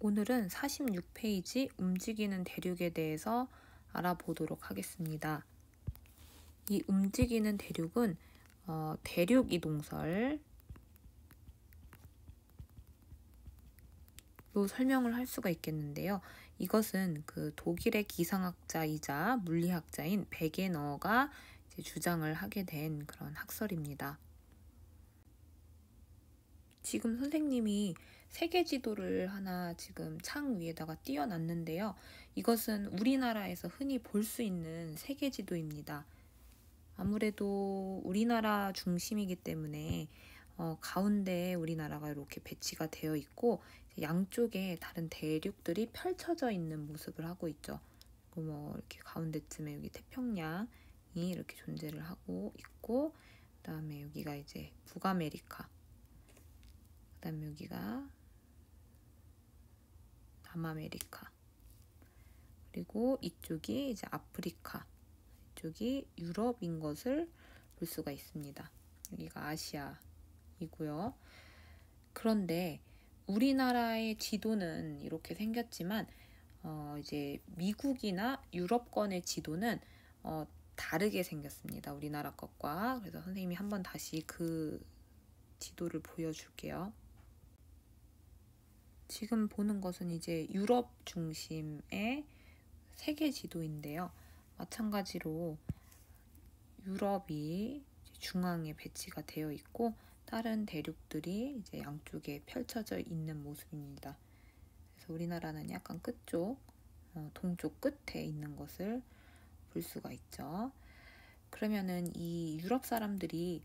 오늘은 46페이지 움직이는 대륙에 대해서 알아보도록 하겠습니다. 이 움직이는 대륙은 대륙 이동설로 설명을 할 수가 있겠는데요. 이것은 그 독일의 기상학자이자 물리학자인 베게너가 주장을 하게 된 그런 학설입니다. 지금 선생님이 세계 지도를 하나 지금 창 위에다가 띄워놨는데요. 이것은 우리나라에서 흔히 볼 수 있는 세계 지도입니다. 아무래도 우리나라 중심이기 때문에 가운데에 우리나라가 이렇게 배치가 되어 있고 양쪽에 다른 대륙들이 펼쳐져 있는 모습을 하고 있죠. 뭐 이렇게 가운데쯤에 여기 태평양이 이렇게 존재를 하고 있고, 그다음에 여기가 이제 북아메리카, 그다음에 여기가 남아메리카, 그리고 이쪽이 이제 아프리카, 이쪽이 유럽인 것을 볼 수가 있습니다. 여기가 아시아이고요. 그런데 우리나라의 지도는 이렇게 생겼지만 이제 미국이나 유럽권의 지도는 다르게 생겼습니다. 우리나라 것과. 그래서 선생님이 한번 다시 그 지도를 보여줄게요. 지금 보는 것은 이제 유럽 중심의 세계 지도인데요. 마찬가지로 유럽이 중앙에 배치가 되어 있고 다른 대륙들이 이제 양쪽에 펼쳐져 있는 모습입니다. 그래서 우리나라는 약간 끝쪽, 동쪽 끝에 있는 것을 볼 수가 있죠. 그러면은 이 유럽 사람들이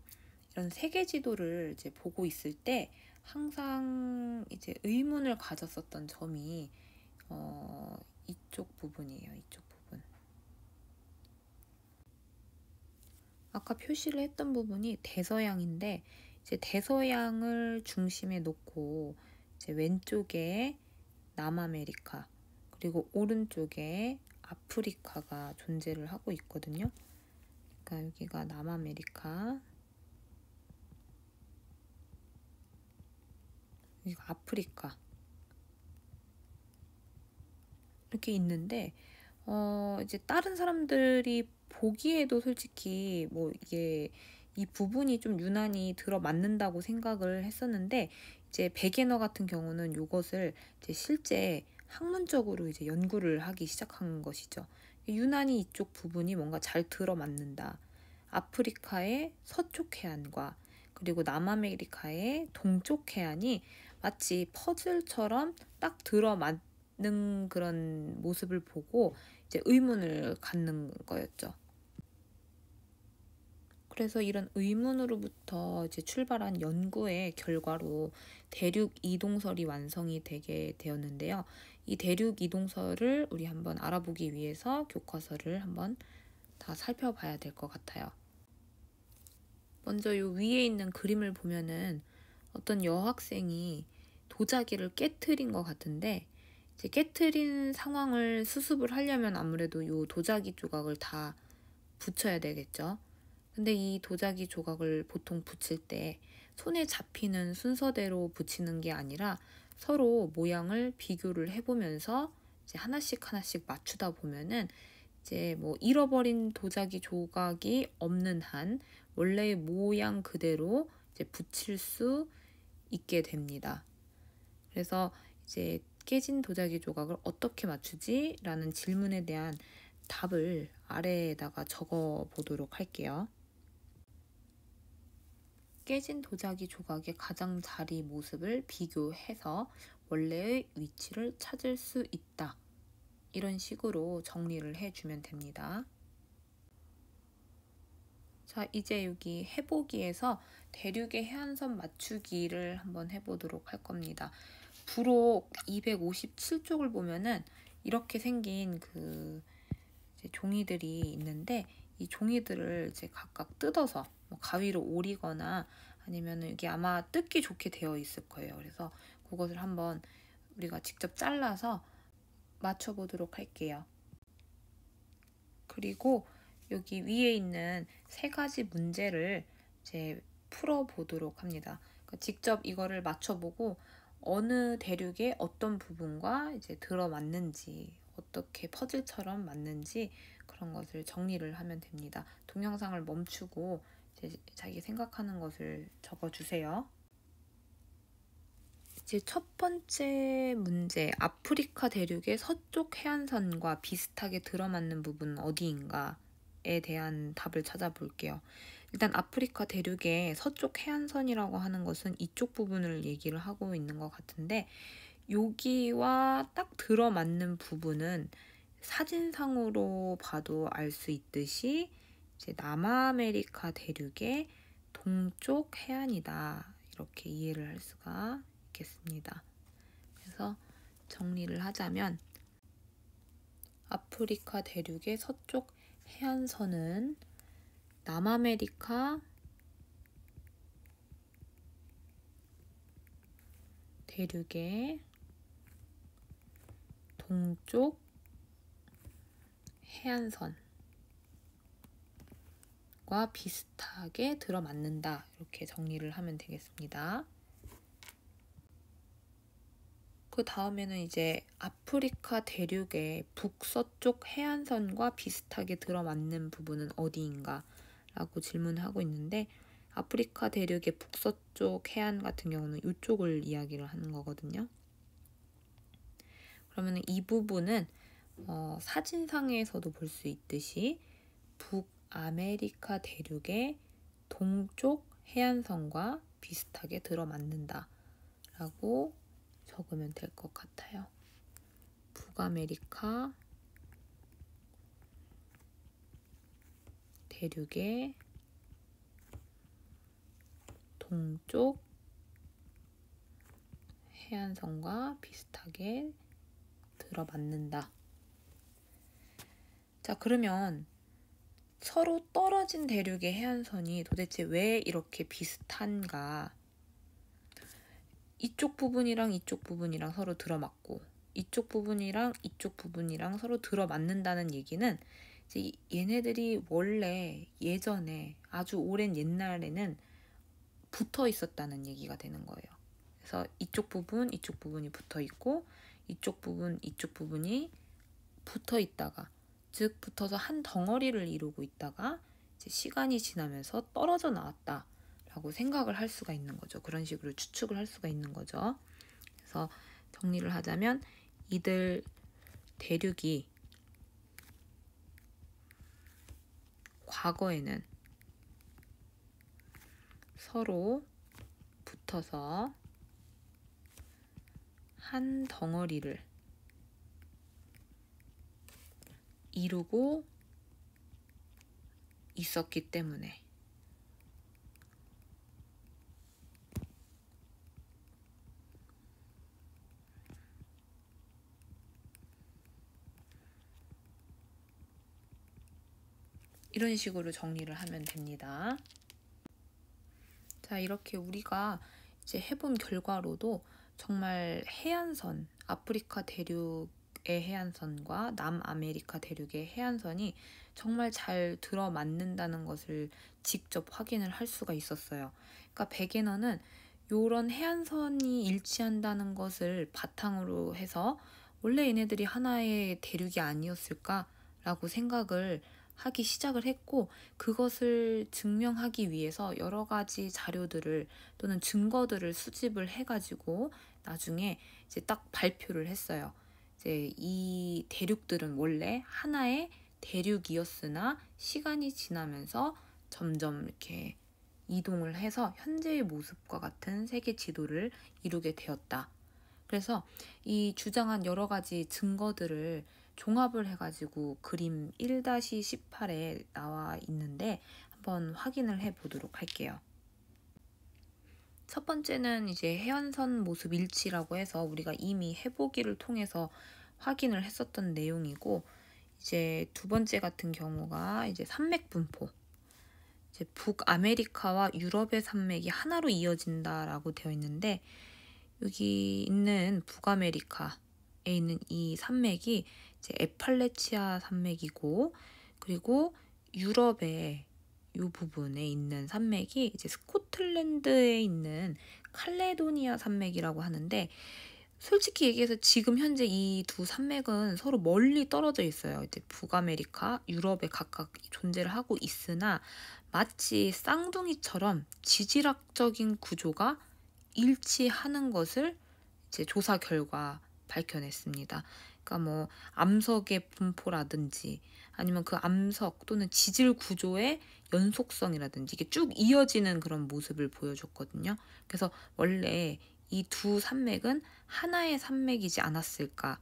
이런 세계 지도를 이제 보고 있을 때 항상 이제 의문을 가졌었던 점이 이쪽 부분이에요. 이쪽 부분. 아까 표시를 했던 부분이 대서양인데 이제 대서양을 중심에 놓고 이제 왼쪽에 남아메리카 그리고 오른쪽에 아프리카가 존재를 하고 있거든요. 그러니까 여기가 남아메리카, 여기가 아프리카 이렇게 있는데 이제 다른 사람들이 보기에도 솔직히 뭐 이게 이 부분이 좀 유난히 들어맞는다고 생각을 했었는데 이제 베게너 같은 경우는 이것을 이제 실제 학문적으로 이제 연구를 하기 시작한 것이죠. 유난히 이쪽 부분이 뭔가 잘 들어맞는다. 아프리카의 서쪽 해안과 그리고 남아메리카의 동쪽 해안이 마치 퍼즐처럼 딱 들어맞는 그런 모습을 보고 이제 의문을 갖는 거였죠. 그래서 이런 의문으로부터 이제 출발한 연구의 결과로 대륙 이동설이 완성이 되게 되었는데요. 이 대륙 이동설을 우리 한번 알아보기 위해서 교과서를 한번 다 살펴봐야 될 것 같아요. 먼저 요 위에 있는 그림을 보면은 어떤 여학생이 도자기를 깨트린 것 같은데 이제 깨트린 상황을 수습을 하려면 아무래도 요 도자기 조각을 다 붙여야 되겠죠. 근데 이 도자기 조각을 보통 붙일 때 손에 잡히는 순서대로 붙이는 게 아니라 서로 모양을 비교를 해보면서 이제 하나씩 하나씩 맞추다 보면은 이제 뭐 잃어버린 도자기 조각이 없는 한 원래의 모양 그대로 이제 붙일 수 있게 됩니다. 그래서 이제 깨진 도자기 조각을 어떻게 맞추지? 라는 질문에 대한 답을 아래에다가 적어 보도록 할게요. 깨진 도자기 조각의 가장자리 모습을 비교해서 원래의 위치를 찾을 수 있다. 이런 식으로 정리를 해주면 됩니다. 자, 이제 여기 해보기에서 대륙의 해안선 맞추기를 한번 해보도록 할 겁니다. 부록 257쪽을 보면은 이렇게 생긴 그 이제 종이들이 있는데 이 종이들을 이제 각각 뜯어서 뭐 가위로 오리거나 아니면 여기 아마 뜯기 좋게 되어 있을 거예요. 그래서 그것을 한번 우리가 직접 잘라서 맞춰보도록 할게요. 그리고 여기 위에 있는 세 가지 문제를 이제 풀어보도록 합니다. 그러니까 직접 이거를 맞춰보고 어느 대륙의 어떤 부분과 이제 들어맞는지, 어떻게 퍼즐처럼 맞는지 그런 것을 정리를 하면 됩니다. 동영상을 멈추고 이제 자기 생각하는 것을 적어주세요. 이제 첫 번째 문제, 아프리카 대륙의 서쪽 해안선과 비슷하게 들어맞는 부분은 어디인가에 대한 답을 찾아볼게요. 일단 아프리카 대륙의 서쪽 해안선이라고 하는 것은 이쪽 부분을 얘기를 하고 있는 것 같은데, 여기와 딱 들어맞는 부분은 사진상으로 봐도 알 수 있듯이 이제 남아메리카 대륙의 동쪽 해안이다, 이렇게 이해를 할 수가 있겠습니다. 그래서 정리를 하자면 아프리카 대륙의 서쪽 해안선은 남아메리카 대륙의 동쪽 해안선과 비슷하게 들어맞는다, 이렇게 정리를 하면 되겠습니다. 그 다음에는 이제 아프리카 대륙의 북서쪽 해안선과 비슷하게 들어맞는 부분은 어디인가 라고 질문하고 있는데, 아프리카 대륙의 북서쪽 해안 같은 경우는 이쪽을 이야기를 하는 거거든요. 그러면 이 부분은 사진상에서도 볼 수 있듯이 북아메리카 대륙의 동쪽 해안선과 비슷하게 들어맞는다 라고 적으면 될 것 같아요. 북아메리카 대륙의 동쪽 해안선과 비슷하게 들어맞는다. 자, 그러면 서로 떨어진 대륙의 해안선이 도대체 왜 이렇게 비슷한가? 이쪽 부분이랑 이쪽 부분이랑 서로 들어맞고 이쪽 부분이랑 이쪽 부분이랑 서로 들어맞는다는 얘기는 이제 얘네들이 원래 예전에 아주 오랜 옛날에는 붙어 있었다는 얘기가 되는 거예요. 그래서 이쪽 부분, 이쪽 부분이 붙어 있고 이쪽 부분, 이쪽 부분이 붙어 있다가, 즉 붙어서 한 덩어리를 이루고 있다가 이제 시간이 지나면서 떨어져 나왔다라고 생각을 할 수가 있는 거죠. 그런 식으로 추측을 할 수가 있는 거죠. 그래서 정리를 하자면 이들 대륙이 과거에는 서로 붙어서 한 덩어리를 이루고 있었기 때문에 이런 식으로 정리를 하면 됩니다. 자, 이렇게 우리가 이제 해본 결과로도 정말 해안선, 아프리카 대륙의 해안선과 남아메리카 대륙의 해안선이 정말 잘 들어맞는다는 것을 직접 확인을 할 수가 있었어요. 그러니까 백예너는 이런 해안선이 일치한다는 것을 바탕으로 해서 원래 얘네들이 하나의 대륙이 아니었을까라고 생각을 하기 시작을 했고, 그것을 증명하기 위해서 여러 가지 자료들을 또는 증거들을 수집을 해가지고 나중에 이제 딱 발표를 했어요. 이제 이 대륙들은 원래 하나의 대륙이었으나 시간이 지나면서 점점 이렇게 이동을 해서 현재의 모습과 같은 세계 지도를 이루게 되었다. 그래서 이 주장한 여러 가지 증거들을 종합을 해가지고 그림 1-18에 나와 있는데 한번 확인을 해보도록 할게요. 첫 번째는 이제 해안선 모습 일치라고 해서 우리가 이미 해보기를 통해서 확인을 했었던 내용이고, 이제 두 번째 같은 경우가 이제 산맥 분포. 이제 북아메리카와 유럽의 산맥이 하나로 이어진다라고 되어 있는데, 여기 있는 북아메리카에 있는 이 산맥이 이제 에팔레치아 산맥이고, 그리고 유럽의 이 부분에 있는 산맥이 이제 스코틀랜드에 있는 칼레도니아 산맥이라고 하는데, 솔직히 얘기해서 지금 현재 이 두 산맥은 서로 멀리 떨어져 있어요. 이제 북아메리카, 유럽에 각각 존재를 하고 있으나 마치 쌍둥이처럼 지질학적인 구조가 일치하는 것을 이제 조사 결과 밝혀냈습니다. 그러니까 뭐 암석의 분포라든지 아니면 그 암석 또는 지질 구조의 연속성이라든지 이게 쭉 이어지는 그런 모습을 보여줬거든요. 그래서 원래 이 두 산맥은 하나의 산맥이지 않았을까.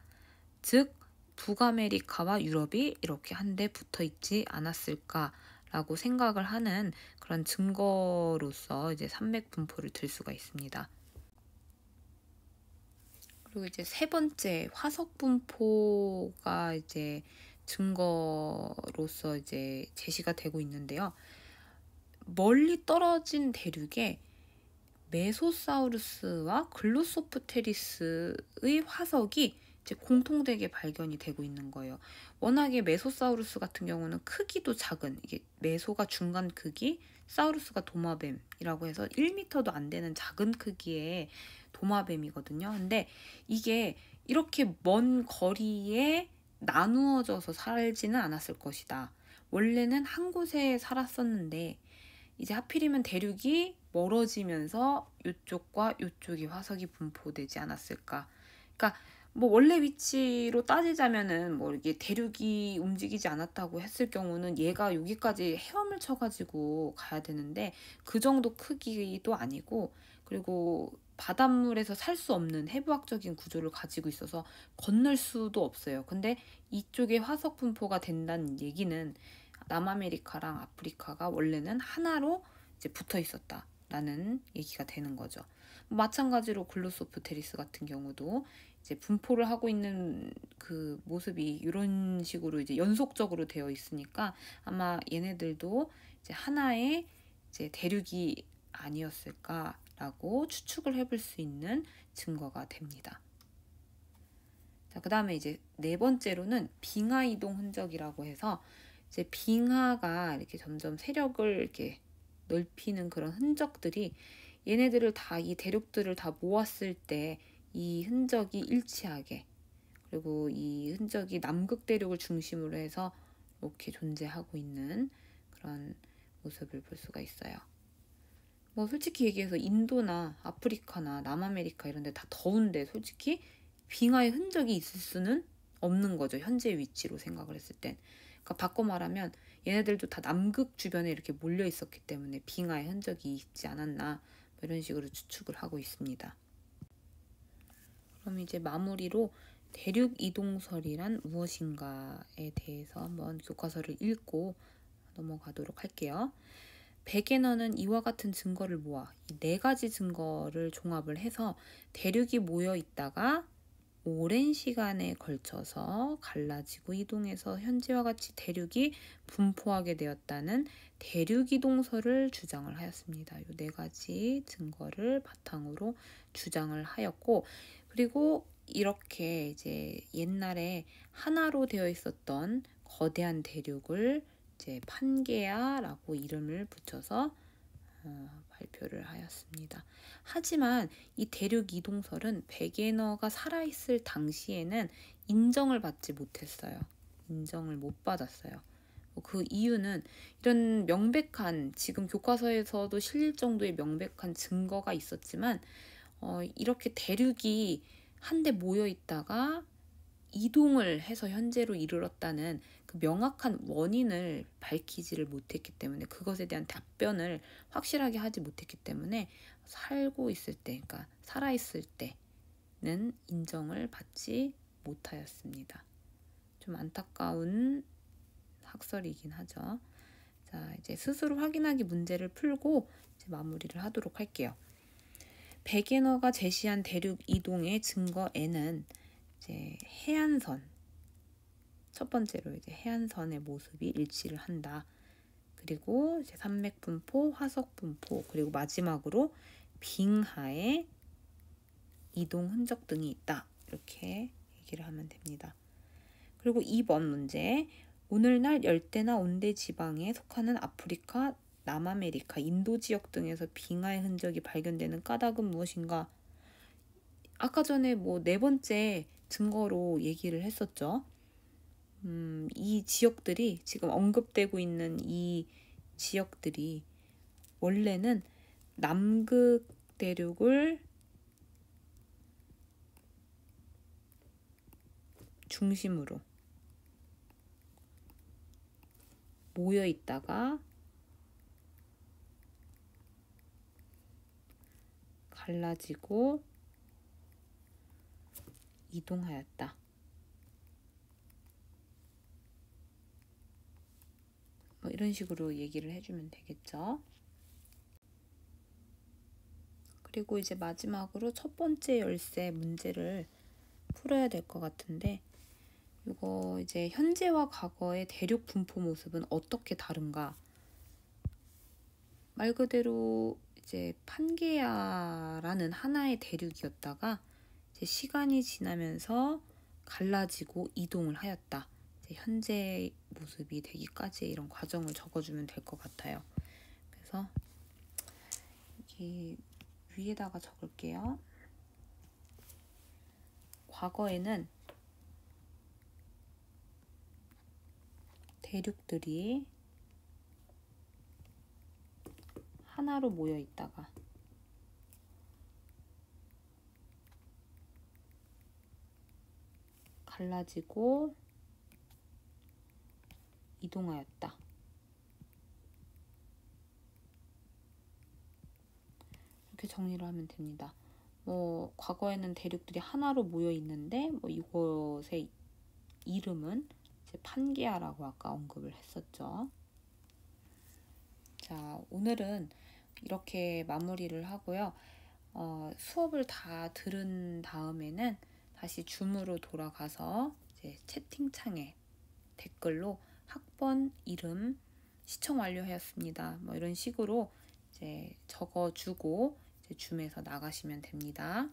즉 북아메리카와 유럽이 이렇게 한데 붙어 있지 않았을까라고 생각을 하는 그런 증거로서 이제 산맥 분포를 들 수가 있습니다. 그리고 이제 세 번째 화석 분포가 이제 증거로서 이제 제시가 되고 있는데요. 멀리 떨어진 대륙에 메소사우루스와 글로소프테리스의 화석이 이제 공통되게 발견이 되고 있는 거예요. 워낙에 메소사우루스 같은 경우는 크기도 작은, 이게 메소가 중간 크기, 사우루스가 도마뱀이라고 해서 1m도 안 되는 작은 크기의 도마뱀이거든요. 근데 이게 이렇게 먼 거리에 나누어져서 살지는 않았을 것이다. 원래는 한 곳에 살았었는데 이제 하필이면 대륙이 멀어지면서 이쪽과 이쪽이 화석이 분포되지 않았을까. 그러니까 뭐 원래 위치로 따지자면은 뭐 이게 대륙이 움직이지 않았다고 했을 경우는 얘가 여기까지 헤엄을 쳐가지고 가야 되는데 그 정도 크기도 아니고, 그리고 바닷물에서 살 수 없는 해부학적인 구조를 가지고 있어서 건널 수도 없어요. 근데 이쪽에 화석 분포가 된다는 얘기는 남아메리카랑 아프리카가 원래는 하나로 이제 붙어 있었다라는 얘기가 되는 거죠. 마찬가지로 글로소프테리스 같은 경우도 이제 분포를 하고 있는 그 모습이 이런 식으로 이제 연속적으로 되어 있으니까 아마 얘네들도 이제 하나의 이제 대륙이 아니었을까라고 추측을 해볼 수 있는 증거가 됩니다. 자, 그 다음에 이제 네 번째로는 빙하 이동 흔적이라고 해서 이제 빙하가 이렇게 점점 세력을 이렇게 넓히는 그런 흔적들이 얘네들을 다, 이 대륙들을 다 모았을 때 이 흔적이 일치하게, 그리고 이 흔적이 남극 대륙을 중심으로 해서 이렇게 존재하고 있는 그런 모습을 볼 수가 있어요. 뭐 솔직히 얘기해서 인도나 아프리카나 남아메리카 이런 데 다 더운데 솔직히 빙하의 흔적이 있을 수는 없는 거죠. 현재 위치로 생각을 했을 땐. 그러니까 바꿔 말하면 얘네들도 다 남극 주변에 이렇게 몰려 있었기 때문에 빙하의 흔적이 있지 않았나, 뭐 이런 식으로 추측을 하고 있습니다. 그럼 이제 마무리로 대륙 이동설이란 무엇인가에 대해서 한번 교과서를 읽고 넘어가도록 할게요. 베게너는 이와 같은 증거를 모아 이 네 가지 증거를 종합을 해서 대륙이 모여 있다가 오랜 시간에 걸쳐서 갈라지고 이동해서 현재와 같이 대륙이 분포하게 되었다는 대륙 이동설을 주장을 하였습니다. 이 네 가지 증거를 바탕으로 주장을 하였고, 그리고 이렇게 이제 옛날에 하나로 되어 있었던 거대한 대륙을 이제 판게아라고 이름을 붙여서 발표를 하였습니다. 하지만 이 대륙 이동설은 베게너가 살아있을 당시에는 인정을 받지 못했어요. 인정을 못 받았어요. 그 이유는 이런 명백한, 지금 교과서에서도 실릴 정도의 명백한 증거가 있었지만 이렇게 대륙이 한데 모여 있다가 이동을 해서 현재로 이르렀다는 그 명확한 원인을 밝히지를 못했기 때문에, 그것에 대한 답변을 확실하게 하지 못했기 때문에 살고 있을 때, 그러니까 살아있을 때는 인정을 받지 못하였습니다. 좀 안타까운 학설이긴 하죠. 자, 이제 스스로 확인하기 문제를 풀고 이제 마무리를 하도록 할게요. 베게너가 제시한 대륙 이동의 증거에는 이제 해안선, 첫 번째로 이제 해안선의 모습이 일치를 한다. 그리고 이제 산맥 분포, 화석 분포, 그리고 마지막으로 빙하의 이동 흔적 등이 있다. 이렇게 얘기를 하면 됩니다. 그리고 2번 문제, 오늘날 열대나 온대 지방에 속하는 아프리카, 남아메리카, 인도 지역 등에서 빙하의 흔적이 발견되는 까닭은 무엇인가? 아까 전에 뭐 네 번째 증거로 얘기를 했었죠. 이 지역들이 지금 언급되고 있는 이 지역들이 원래는 남극 대륙을 중심으로 모여 있다가 갈라지고 이동하였다. 뭐 이런 식으로 얘기를 해주면 되겠죠. 그리고 이제 마지막으로 첫 번째 열쇠 문제를 풀어야 될 것 같은데, 이거 이제 현재와 과거의 대륙 분포 모습은 어떻게 다른가? 말 그대로 이제 판게아라는 하나의 대륙이었다가 이제 시간이 지나면서 갈라지고 이동을 하였다. 이제 현재 모습이 되기까지 이런 과정을 적어주면 될 것 같아요. 그래서 여기 위에다가 적을게요. 과거에는 대륙들이 하나로 모여 있다가 갈라지고 이동하였다. 이렇게 정리를 하면 됩니다. 뭐 과거에는 대륙들이 하나로 모여 있는데 뭐 이곳의 이름은 이제 판게아라고 아까 언급을 했었죠. 자, 오늘은 이렇게 마무리를 하고요. 수업을 다 들은 다음에는 다시 줌으로 돌아가서 이제 채팅창에 댓글로 학번 이름 시청 완료하였습니다. 뭐 이런 식으로 이제 적어주고 이제 줌에서 나가시면 됩니다.